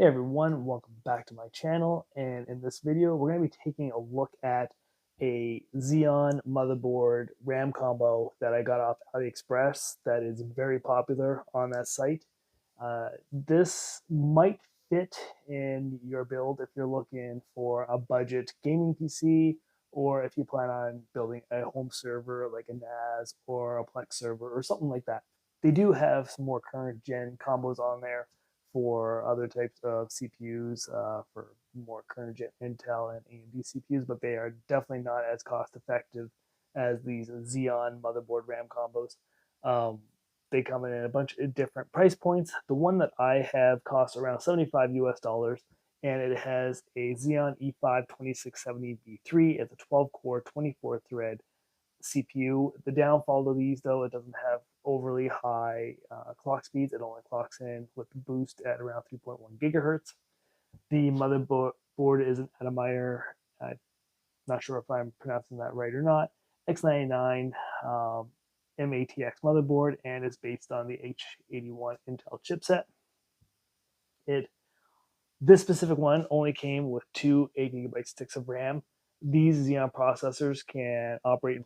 Hey everyone, welcome back to my channel, and in this video we're going to be taking a look at a Xeon motherboard RAM combo that I got off Aliexpress that is very popular on that site. This might fit in your build if you're looking for a budget gaming PC, or if you plan on building a home server like a NAS or a Plex server or something like that. They do have some more current gen combos on there for other types of CPUs, for more current gen Intel and AMD CPUs, but they are definitely not as cost effective as these Xeon motherboard RAM combos. They come in a bunch of different price points. The one that I have costs around 75 US dollars, and it has a Xeon E5-2670v3. It's a 12 core, 24 thread CPU. The downfall to these, though, it doesn't have overly high clock speeds. It only clocks in with the boost at around 3.1 gigahertz. The motherboard is an Atermiter, not sure if I'm pronouncing that right or not, X99 MATX motherboard, and is based on the H81 Intel chipset. This specific one only came with two 8GB sticks of RAM. These Xeon processors can operate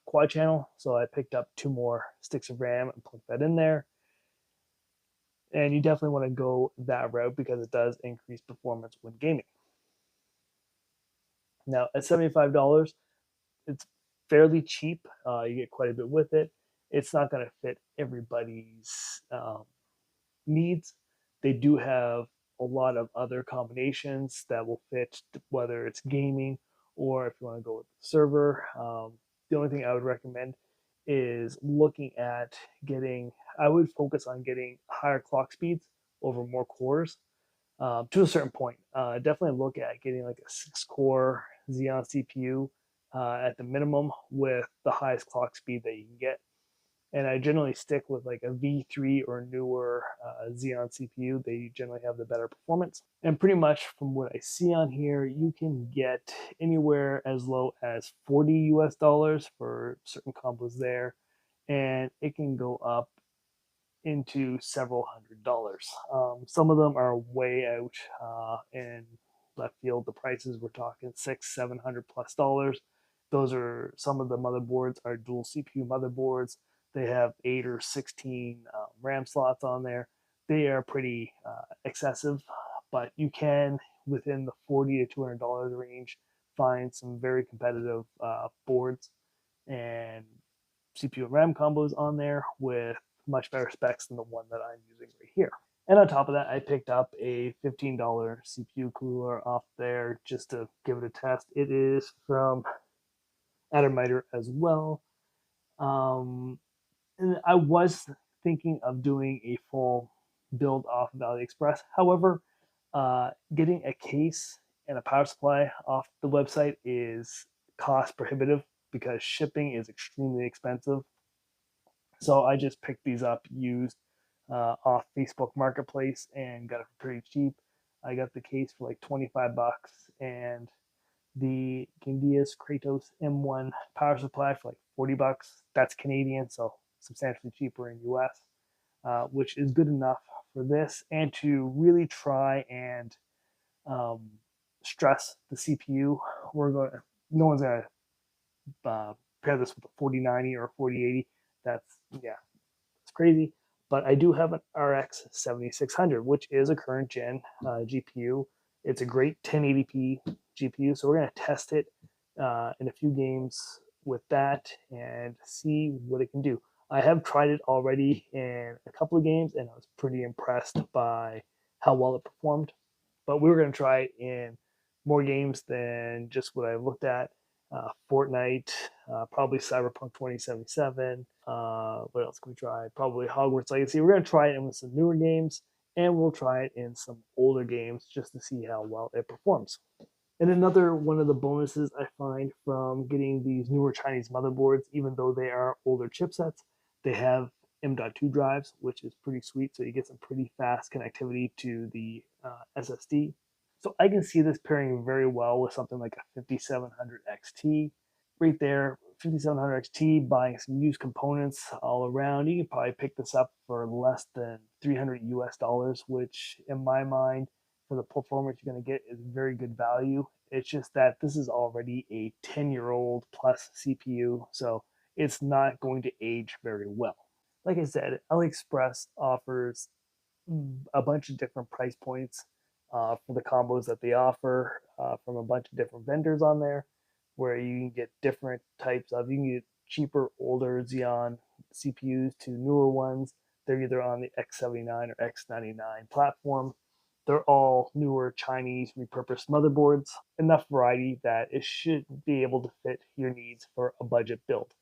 quad channel, so I picked up two more sticks of RAM and plugged that in there. And you definitely want to go that route because it does increase performance when gaming. Now at $75, it's fairly cheap. You get quite a bit with it. It's not going to fit everybody's needs. They do have a lot of other combinations that will fit, whether it's gaming or if you want to go with the server. The only thing I would recommend is looking at I would focus on getting higher clock speeds over more cores to a certain point. Definitely look at getting like a 6-core Xeon CPU at the minimum with the highest clock speed that you can get. And I generally stick with like a V3 or newer Xeon CPU. They generally have the better performance. And pretty much from what I see on here, you can get anywhere as low as 40 US dollars for certain combos there. And it can go up into several $100s. Some of them are way out in left field. The prices, we're talking $600-700+ Those are some of the motherboards are dual CPU motherboards. They have 8 or 16 RAM slots on there. They are pretty excessive, but you can, within the $40 to $200 range, find some very competitive boards and CPU and RAM combos on there with much better specs than the one that I'm using right here. And on top of that, I picked up a $15 CPU cooler off there just to give it a test. It is from Atermiter as well. And I was thinking of doing a full build off of AliExpress. However, getting a case and a power supply off the website is cost prohibitive because shipping is extremely expensive. So I just picked these up used off Facebook Marketplace and got it for pretty cheap. I got the case for like 25 bucks and the Candias Kratos M1 power supply for like 40 bucks. That's Canadian, so substantially cheaper in US, which is good enough for this and to really try and stress the CPU. No one's going to pair this with a 4090 or a 4080. That's crazy. But I do have an RX 7600, which is a current gen GPU. It's a great 1080p GPU, so we're going to test it in a few games with that and see what it can do. I have tried it already in a couple of games, and I was pretty impressed by how well it performed. But we were going to try it in more games than just what I looked at. Fortnite, probably Cyberpunk 2077. What else can we try? Probably Hogwarts Legacy. We're going to try it in some newer games, and we'll try it in some older games just to see how well it performs. And another one of the bonuses I find from getting these newer Chinese motherboards, even though they are older chipsets, they have M.2 drives, which is pretty sweet. So you get some pretty fast connectivity to the SSD. So I can see this pairing very well with something like a 5700 XT. Right there, 5700 XT, buying some used components all around, you can probably pick this up for less than $300 US, which in my mind, for the performance you're going to get, is very good value. It's just that this is already a 10-year-old plus CPU, so it's not going to age very well. Like I said, Aliexpress offers a bunch of different price points for the combos that they offer from a bunch of different vendors on there, where you can get different types of, you can get cheaper, older Xeon CPUs to newer ones. They're either on the X79 or X99 platform. They're all newer Chinese repurposed motherboards. Enough variety that it should be able to fit your needs for a budget build.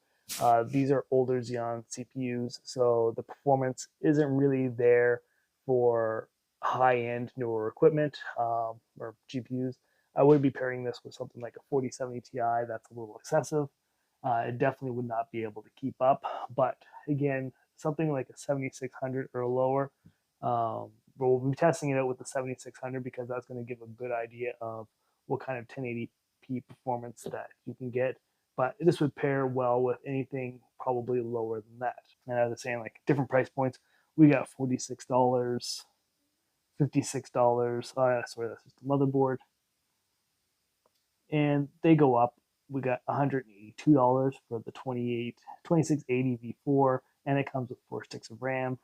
These are older Xeon CPUs, so the performance isn't really there for high-end newer equipment or GPUs. I would be pairing this with something like a 4070 Ti. That's a little excessive. It definitely would not be able to keep up. But again, something like a 7600 or lower, we'll be testing it out with the 7600 because that's going to give a good idea of what kind of 1080p performance that you can get. But this would pair well with anything probably lower than that. And as I was saying, like different price points, we got $46, $56. Sorry, that's just the motherboard. And they go up. We got $182 for the 2680 v4, and it comes with 4 sticks of RAM.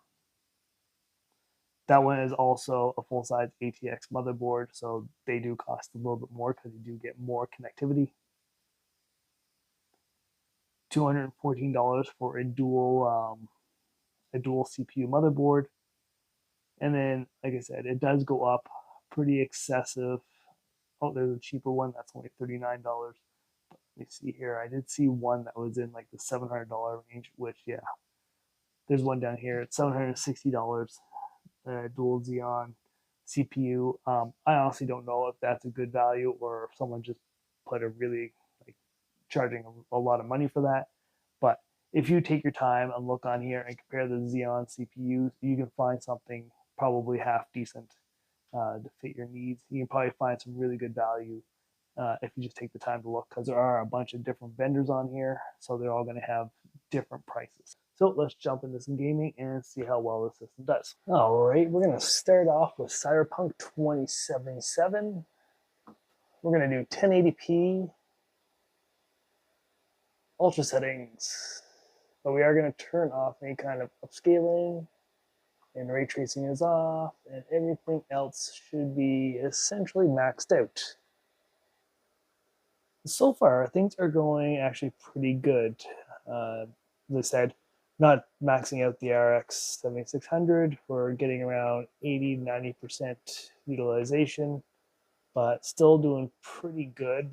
That one is also a full-size ATX motherboard, so they do cost a little bit more because you do get more connectivity. $214 for a dual CPU motherboard. And then, like I said, it does go up pretty excessive. Oh, there's a cheaper one that's only $39. But let me see here. I did see one that was in like the $700 range, which, yeah, there's one down here. It's $760, dual Xeon CPU. I honestly don't know if that's a good value or if someone just put a really, like, charging a lot of money for that. But if you take your time and look on here and compare the Xeon CPUs, you can find something probably half decent to fit your needs. You can probably find some really good value if you just take the time to look, because there are a bunch of different vendors on here, so they're all going to have different prices. So let's jump into some gaming and see how well the system does. All right, we're going to start off with Cyberpunk 2077. We're going to do 1080p ultra settings, but we are going to turn off any kind of upscaling, and ray tracing is off, and everything else should be essentially maxed out. So far, things are going actually pretty good. As I said, not maxing out the RX 7600. We're getting around 80-90% utilization, but still doing pretty good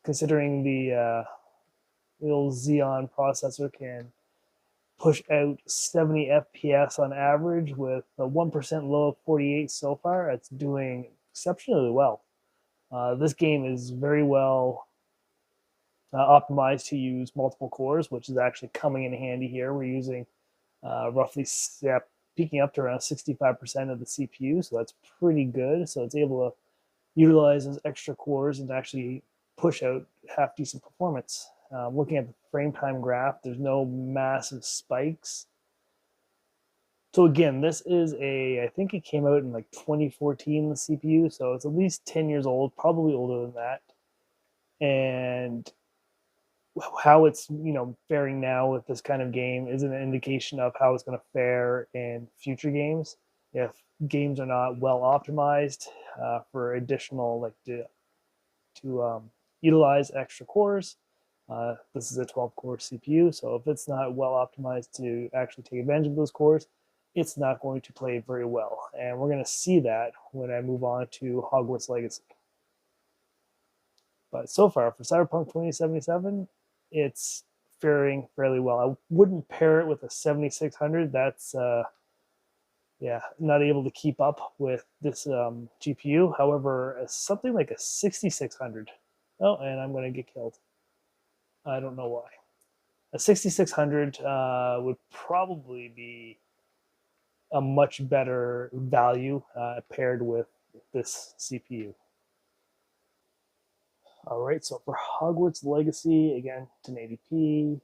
considering the little Xeon processor can push out 70 FPS on average with a 1% low of 48 so far. It's doing exceptionally well. This game is very well optimized to use multiple cores, which is actually coming in handy here. We're using roughly peaking up to around 65% of the CPU, so that's pretty good. So it's able to utilize those extra cores and actually push out half decent performance. Looking at the frame time graph, there's no massive spikes. So again, this is I think it came out in like 2014, the CPU, so it's at least 10 years old, probably older than that. And how it's faring now with this kind of game is an indication of how it's going to fare in future games. If games are not well optimized for additional to utilize extra cores, this is a 12-core CPU, so if it's not well optimized to actually take advantage of those cores, it's not going to play very well. And we're going to see that when I move on to Hogwarts Legacy. But so far, for Cyberpunk 2077, it's faring fairly well. I wouldn't pair it with a 7600. That's not able to keep up with this GPU. However, something like a 6600. Oh, and I'm going to get killed. I don't know why. A 6600 would probably be a much better value paired with this CPU. All right, so for Hogwarts Legacy, again, 1080p.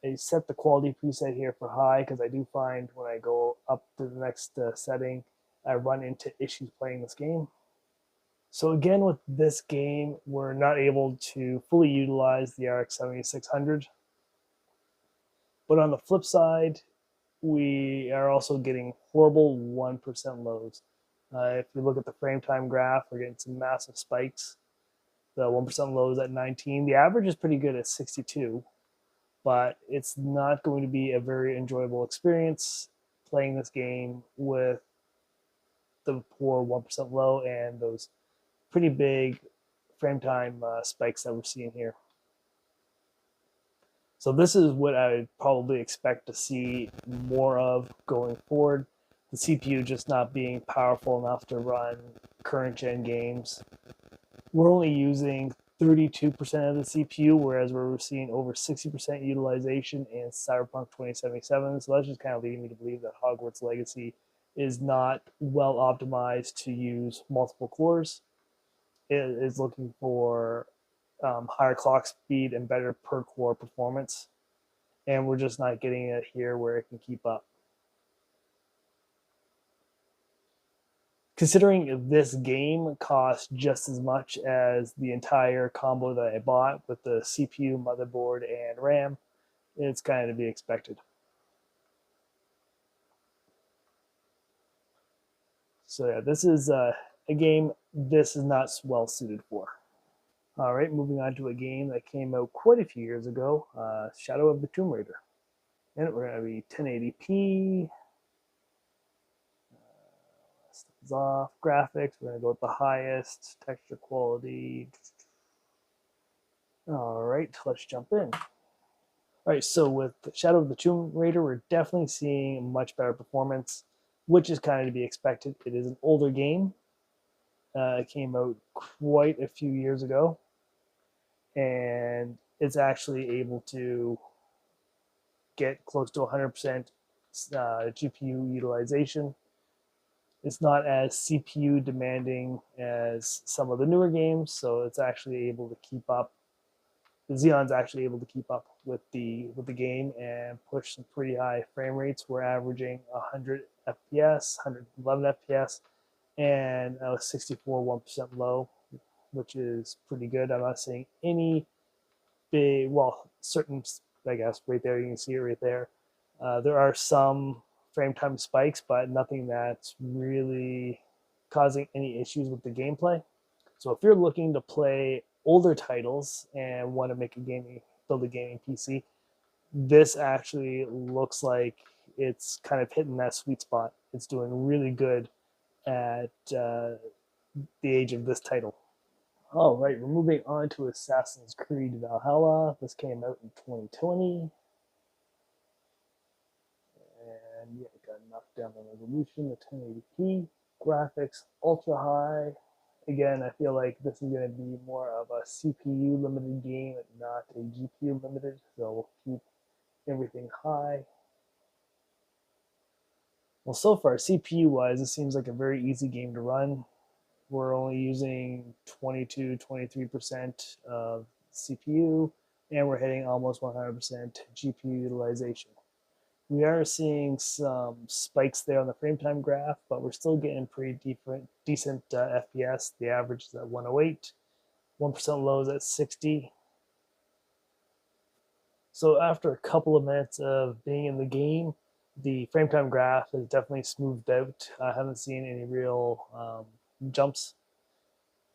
I set the quality preset here for high because I do find when I go up to the next setting, I run into issues playing this game. So again, with this game, we're not able to fully utilize the RX 7600. But on the flip side, we are also getting horrible 1% lows. If you look at the frame time graph, we're getting some massive spikes. The 1% lows at 19. The average is pretty good at 62, but it's not going to be a very enjoyable experience playing this game with the poor 1% low and those pretty big frame time spikes that we're seeing here. So this is what I would probably expect to see more of going forward. The CPU just not being powerful enough to run current gen games. We're only using 32% of the CPU, whereas we're seeing over 60% utilization in Cyberpunk 2077. So that's just kind of leading me to believe that Hogwarts Legacy is not well optimized to use multiple cores. It is looking for higher clock speed and better per core performance. And we're just not getting it here where it can keep up. Considering this game costs just as much as the entire combo that I bought with the CPU, motherboard, and RAM, it's kind of to be expected. So yeah, this is a game this is not well suited for. All right, moving on to a game that came out quite a few years ago, Shadow of the Tomb Raider. And we're going to be 1080p. Stuff off. Graphics, we're going to go with the highest. Texture quality. All right, let's jump in. All right, so with Shadow of the Tomb Raider, we're definitely seeing much better performance, which is kind of to be expected. It is an older game. It came out quite a few years ago, and it's actually able to get close to 100% GPU utilization. It's not as CPU demanding as some of the newer games, so it's actually able to keep up. The Xeon's actually able to keep up with the game and push some pretty high frame rates. We're averaging 100 FPS, 111 FPS, and 64 1% low, which is pretty good. I'm not seeing any big, well, certain, I guess, right there, you can see it right there. There are some frame time spikes, but nothing that's really causing any issues with the gameplay. So if you're looking to play older titles and want to build a gaming PC, this actually looks like it's kind of hitting that sweet spot. It's doing really good at the age of this title. All right, we're moving on to Assassin's Creed Valhalla. This came out in 2020. And yeah, got knocked down the resolution to 1080p. Graphics ultra high. Again, I feel like this is going to be more of a CPU limited game, not a GPU limited. So we'll keep everything high. Well, so far, CPU wise, it seems like a very easy game to run. We're only using 22-23% of CPU, and we're hitting almost 100% GPU utilization. We are seeing some spikes there on the frame time graph, but we're still getting pretty decent FPS. The average is at 108, 1% low is at 60. So after a couple of minutes of being in the game, the frame time graph is definitely smoothed out. I haven't seen any real jumps.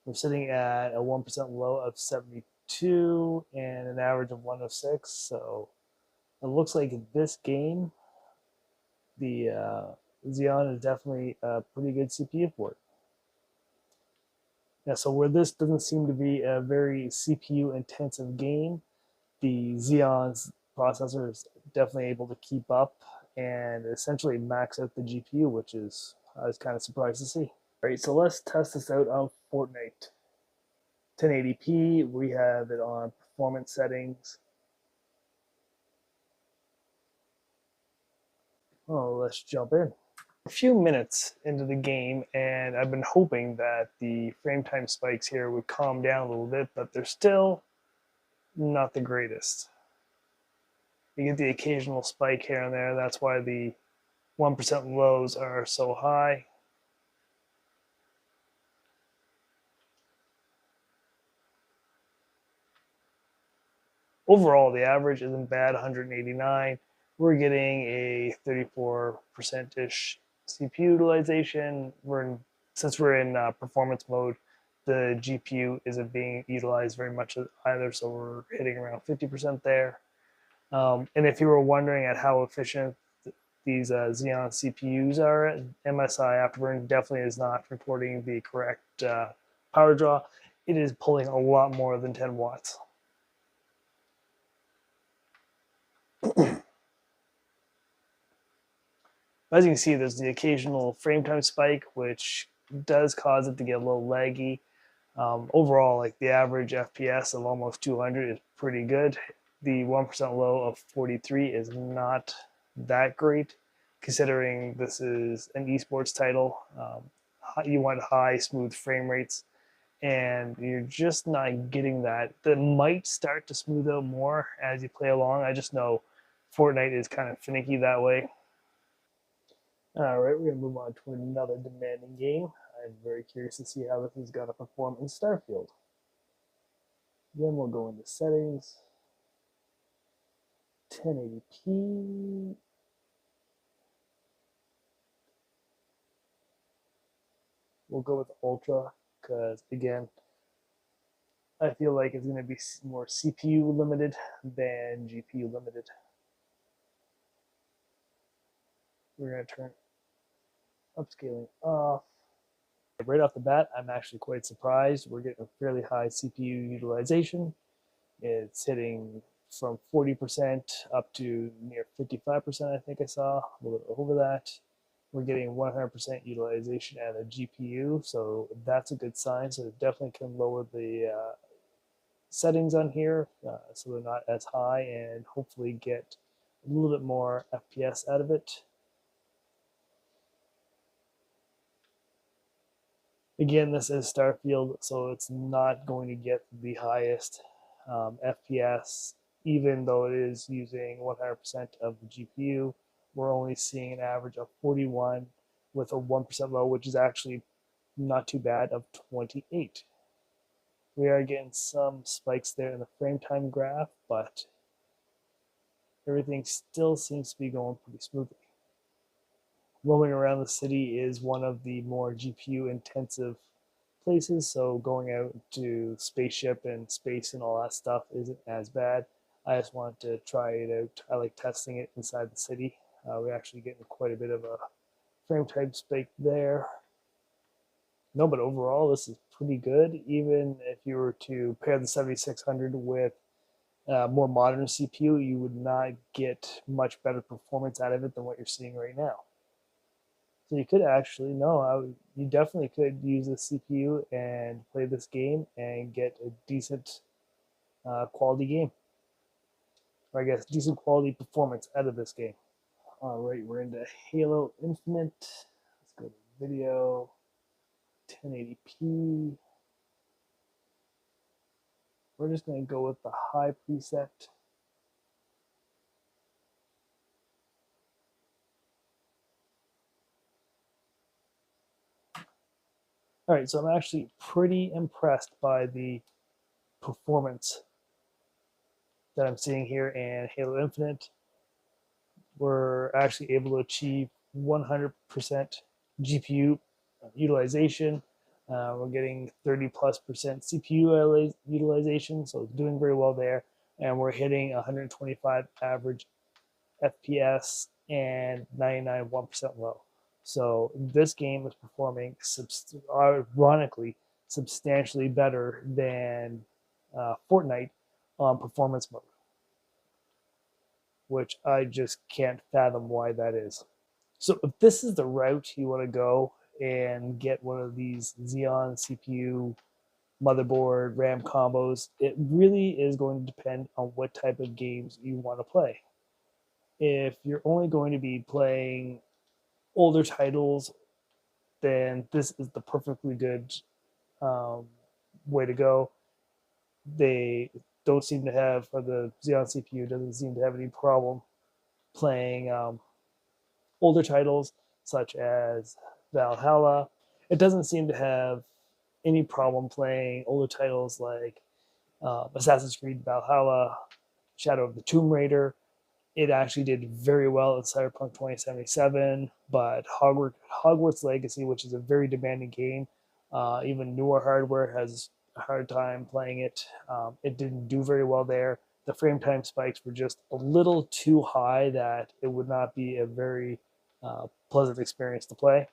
We're sitting at a 1% low of 72 and an average of 106. So it looks like in this game, the Xeon is definitely a pretty good CPU for it. Yeah, so where this doesn't seem to be a very CPU intensive game, the Xeon's processor is definitely able to keep up and essentially max out the GPU, which is I was kind of surprised to see. All right, so let's test this out on Fortnite. 1080p, we have it on performance settings. Oh, let's jump in. A few minutes into the game, and I've been hoping that the frame time spikes here would calm down a little bit, but they're still not the greatest. You get the occasional spike here and there. That's why the 1% lows are so high. Overall, the average isn't bad, 189. We're getting a 34%-ish CPU utilization. Since we're in performance mode, the GPU isn't being utilized very much either, so we're hitting around 50% there. And if you were wondering at how efficient these Xeon CPUs are, MSI Afterburn definitely is not reporting the correct power draw. It is pulling a lot more than 10 watts. As you can see, there's the occasional frame time spike, which does cause it to get a little laggy. Overall, like the average FPS of almost 200 is pretty good. The 1% low of 43 is not that great, considering this is an esports title. You want high, smooth frame rates, and you're just not getting that. That might start to smooth out more as you play along. I just know Fortnite is kind of finicky that way. All right, we're going to move on to another demanding game. I'm very curious to see how this is going to perform in Starfield. Then we'll go into settings, 1080p. We'll go with Ultra because, again, I feel like it's going to be more CPU limited than GPU limited. We're going to turn upscaling off. Right off the bat, I'm actually quite surprised. We're getting a fairly high CPU utilization. It's hitting from 40% up to near 55%, I think I saw, a little bit over that. We're getting 100% utilization out of the GPU, so that's a good sign. So it definitely can lower the settings on here so they're not as high, and hopefully get a little bit more FPS out of it. Again, this is Starfield, so it's not going to get the highest FPS, even though it is using 100% of the GPU. We're only seeing an average of 41 with a 1% low, which is actually not too bad, of 28. We are getting some spikes there in the frame time graph, but everything still seems to be going pretty smoothly. Roaming around the city is one of the more GPU intensive places, so going out to spaceship and space and all that stuff isn't as bad. I just wanted to try it out. I like testing it inside the city. We're actually getting quite a bit of a frame time spike there. No, but overall this is pretty good. Even if you were to pair the 7600 with more modern CPU, you would not get much better performance out of it than what you're seeing right now. So you could actually, you definitely could use the CPU and play this game and get a decent quality game. Or I guess decent quality performance out of this game. All right, we're into Halo Infinite. Let's go to video, 1080p. We're just going to go with the high preset. All right, so I'm actually pretty impressed by the performance that I'm seeing here in Halo Infinite. We're actually able to achieve 100% GPU utilization. We're getting 30+% CPU utilization, so it's doing very well there. And we're hitting 125 average FPS and 99 1% low. So this game is performing ironically substantially better than Fortnite on performance mode, which I just can't fathom why that is. So if this is the route you want to go and get one of these Xeon CPU motherboard RAM combos, it really is going to depend on what type of games you want to play. If you're only going to be playing older titles, then this is the perfectly good way to go. They don't seem to have, or the Xeon CPU doesn't seem to have any problem playing older titles such as Valhalla. It doesn't seem to have any problem playing older titles like Assassin's Creed Valhalla, Shadow of the Tomb Raider. It actually did very well in Cyberpunk 2077, but Hogwarts Legacy, which is a very demanding game, even newer hardware has a hard time playing it. It didn't do very well there. The frame time spikes were just a little too high that it would not be a very pleasant experience to play.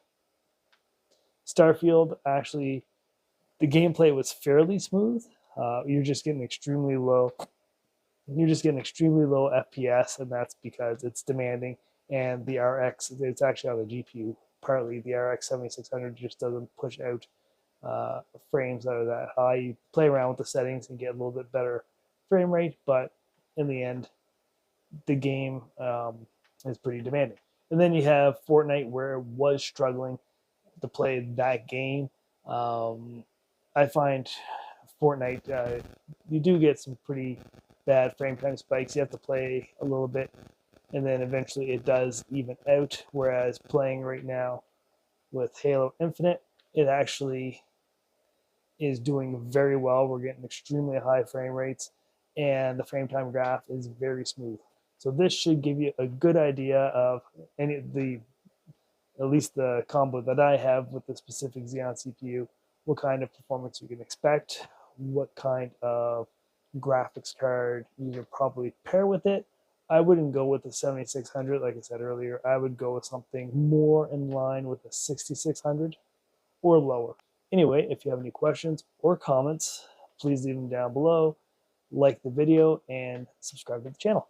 Starfield, actually, the gameplay was fairly smooth. You're just getting extremely low FPS, and that's because it's demanding. And the RX, it's actually on the GPU. Partly the RX 7600 just doesn't push out frames that are that high. You play around with the settings and get a little bit better frame rate, but in the end, the game is pretty demanding. And then you have Fortnite, where it was struggling to play that game. I find Fortnite, you do get some pretty bad frame time spikes. You have to play a little bit, and then eventually it does even out. Whereas playing right now with Halo Infinite, it actually is doing very well. We're getting extremely high frame rates, and the frame time graph is very smooth. So this should give you a good idea of any of the, at least the combo that I have with the specific Xeon CPU, what kind of performance you can expect, what kind of graphics card you would probably pair with it. I wouldn't go with the 7600, like I said earlier. I would go with something more in line with the 6600 or lower. Anyway, if you have any questions or comments, please leave them down below, like the video, and subscribe to the channel.